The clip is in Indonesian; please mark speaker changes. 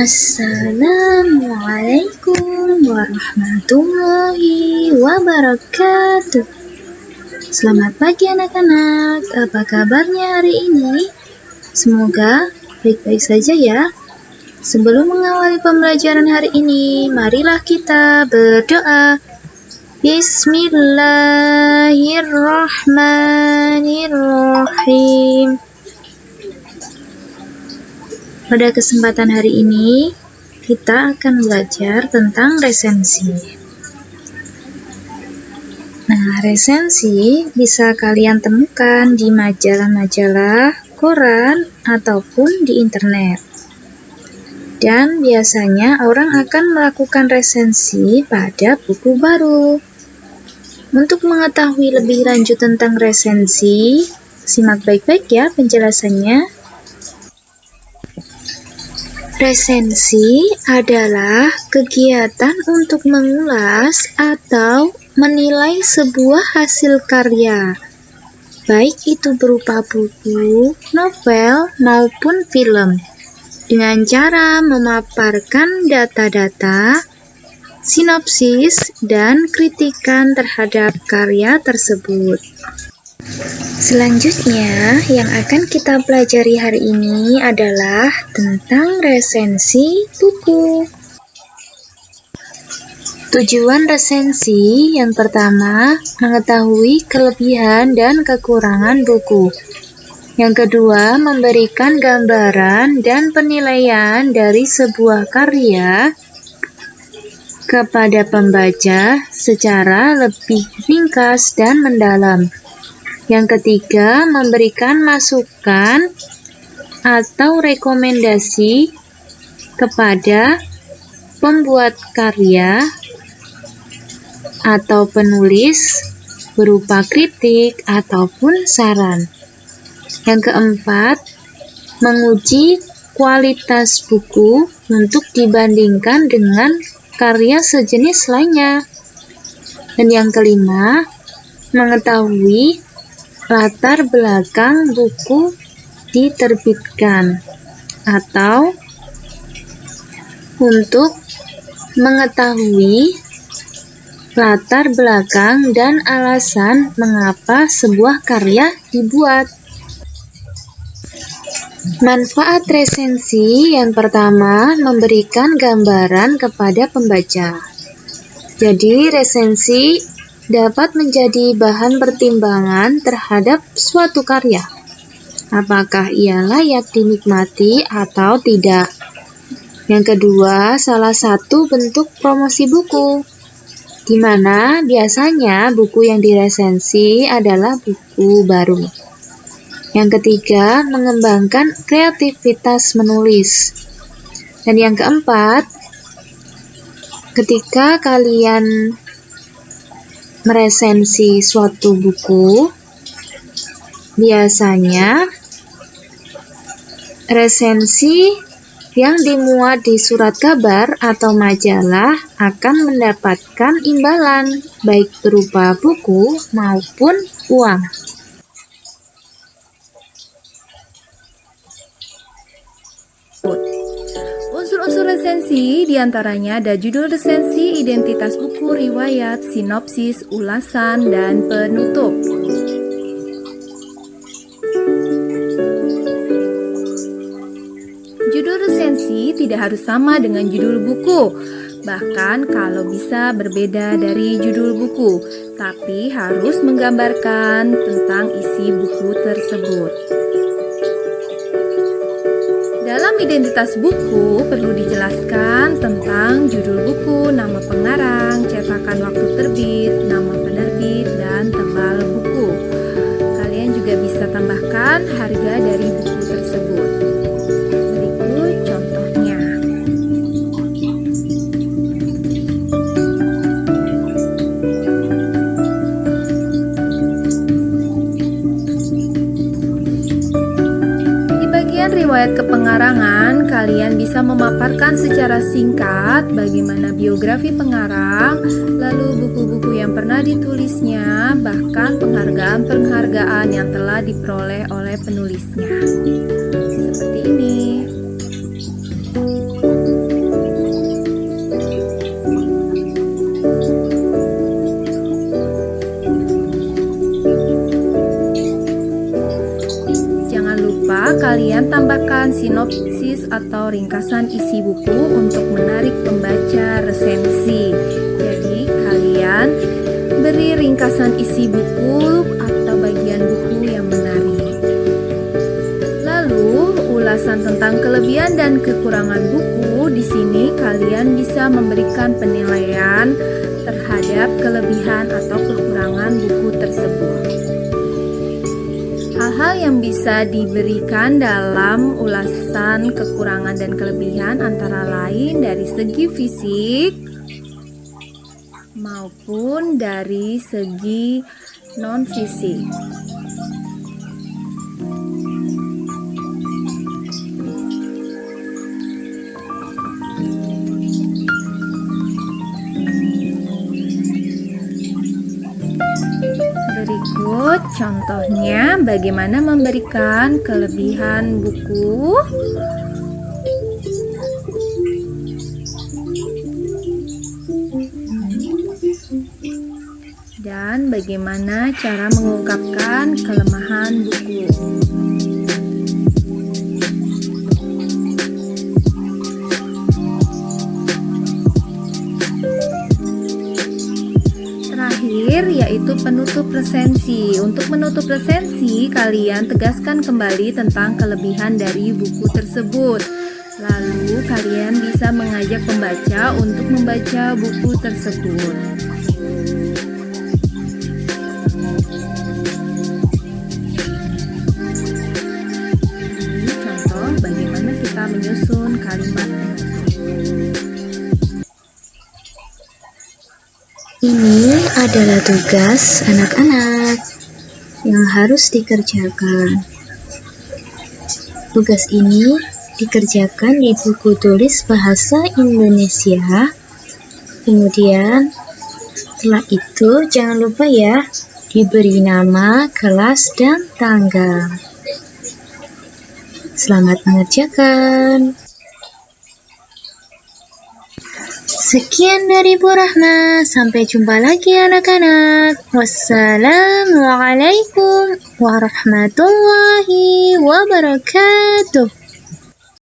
Speaker 1: Assalamualaikum warahmatullahi wabarakatuh. Selamat pagi anak-anak, apa kabarnya hari ini? Semoga baik-baik saja ya. Sebelum mengawali pembelajaran hari ini, marilah kita berdoa. Bismillahirrahmanirrahim. Pada kesempatan hari ini, kita akan belajar tentang resensi. Nah, resensi bisa kalian temukan di majalah-majalah, koran, ataupun di internet. Dan biasanya orang akan melakukan resensi pada buku baru. Untuk mengetahui lebih lanjut tentang resensi, simak baik-baik ya penjelasannya. Resensi adalah kegiatan untuk mengulas atau menilai sebuah hasil karya, baik itu berupa buku, novel, maupun film, dengan cara memaparkan data-data, sinopsis, dan kritikan terhadap karya tersebut. Selanjutnya, yang akan kita pelajari hari ini adalah tentang resensi buku. Tujuan resensi yang pertama, mengetahui kelebihan dan kekurangan buku. Yang kedua, memberikan gambaran dan penilaian dari sebuah karya kepada pembaca secara lebih ringkas dan mendalam. Yang ketiga, memberikan masukan atau rekomendasi kepada pembuat karya atau penulis berupa kritik ataupun saran. Yang keempat, menguji kualitas buku untuk dibandingkan dengan karya sejenis lainnya. Dan yang kelima, mengetahui latar belakang buku diterbitkan, atau untuk mengetahui latar belakang dan alasan mengapa sebuah karya dibuat. Manfaat resensi yang pertama, memberikan gambaran kepada pembaca. Jadi resensi dapat menjadi bahan pertimbangan terhadap suatu karya. Apakah ia layak dinikmati atau tidak? Yang kedua, salah satu bentuk promosi buku, di mana biasanya buku yang diresensi adalah buku baru. Yang ketiga, mengembangkan kreativitas menulis. Dan yang keempat, ketika kalian meresensi suatu buku, biasanya resensi yang dimuat di surat kabar atau majalah akan mendapatkan imbalan, baik berupa buku maupun uang.
Speaker 2: Unsur-unsur resensi diantaranya ada judul resensi, identitas buku, riwayat, sinopsis, ulasan, dan penutup. Judul resensi tidak harus sama dengan judul buku, bahkan kalau bisa berbeda dari judul buku, tapi harus menggambarkan tentang isi buku tersebut. Dalam identitas buku perlu dijelaskan tentang judul buku, nama pengarang, cetakan waktu terbit, nama penerbit, dan tebal buku. Kalian juga bisa tambahkan harga dari buku tersebut. Berikut contohnya. Riwayat kepengarangan, kalian bisa memaparkan secara singkat bagaimana biografi pengarang, lalu buku-buku yang pernah ditulisnya, bahkan penghargaan-penghargaan yang telah diperoleh oleh penulisnya. Seperti ini. memberikan sinopsis atau ringkasan isi buku untuk menarik pembaca resensi. Jadi kalian beri ringkasan isi buku atau bagian buku yang menarik. Lalu ulasan tentang kelebihan dan kekurangan buku. Di sini kalian bisa memberikan penilaian terhadap kelebihan atau kekurangan buku tersebut. Hal-hal yang bisa diberikan dalam ulasan kekurangan dan kelebihan antara lain dari segi fisik maupun dari segi non-fisik. Berikut contohnya bagaimana memberikan kelebihan buku. Dan bagaimana cara mengungkapkan kelemahan buku. Terakhir yaitu penutup resensi. Untuk menutup resensi, kalian tegaskan kembali tentang kelebihan dari buku tersebut. Lalu kalian bisa mengajak pembaca untuk membaca buku tersebut. Ini contoh bagaimana kita menyusun kalimat penutup.
Speaker 1: Ini adalah tugas anak-anak yang harus dikerjakan. Tugas ini dikerjakan di buku tulis bahasa Indonesia. Kemudian setelah itu jangan lupa ya, diberi nama, kelas, dan tanggal. Selamat mengerjakan. Sekian dari Bu Rahma. Sampai jumpa lagi anak-anak. Wassalamualaikum warahmatullahi wabarakatuh.